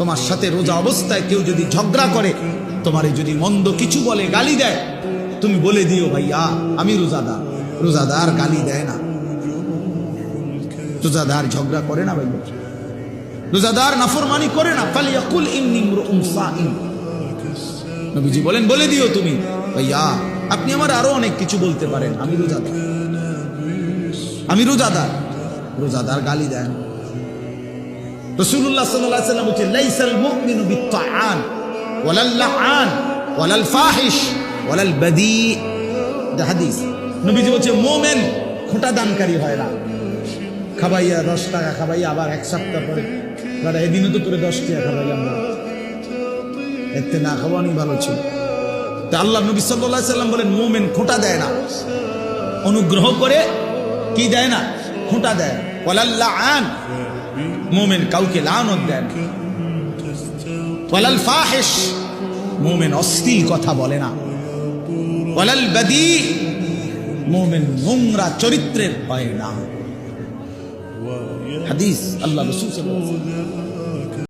তোমার সাথে রোজা অবস্থায় কেউ যদি ঝগড়া করে, তোমারে যদি মন্দ কিছু বলে, গালি দেয়, তুমি বলে দিও ভাইয়া আমি রোজাদার। রোজাদার গালি দেয় না, রোজাদার ঝগড়া করে না ভাইয়া, রোজাদার নাফরমানি করে না। ফালিয়াকুল ইন্নী ইমরুউন সাইম, নবীজি বলেন বলে দিও তুমি ভাইয়া আপনি আমার আরো অনেক কিছু বলতে পারেন, আমি রোজাদার, আমি রোজাদার। রোজাদার গালি দেন। রাসূলুল্লাহ সাল্লাল্লাহু আলাইহি ওয়াসাল্লাম বলেন লাইসাল মুমিনু বিত্তাআন ওয়ালাল লাআন ওয়ালাল ফাহিশ ওয়ালাল বাদী। এটা হাদিস। নবীজি বলেন মুমিন খোঁটা দানকারী হয় না। খাবাইয়া 10 টাকা খাবাইয়া আবার এক সপ্তাহ পরে বড় এদিনও তো করে 10 টাকা খাবাইয়া, আমরা এতে না খাওয়ানি ভালো ছিল। তা আল্লাহ নবী সাল্লাল্লাহু আলাইহি ওয়াসাল্লাম বলেন মুমিন খোঁটা দেয় না, অনুগ্রহ করে কি দেয় না, খোঁটা দেয়। ওয়ালাল লাআন, মুমিন কাউকে লানত দেয় না। ওয়ালাল ফাহিশ, মুমিন অশ্লীল কথা বলে না। ওয়ালাল বাদী, মুমিন নোংরা চরিত্রের হয় না। হাদিস আল্লাহ রাসূল সাল্লাল্লাহু আলাইহি ওয়াসাল্লাম।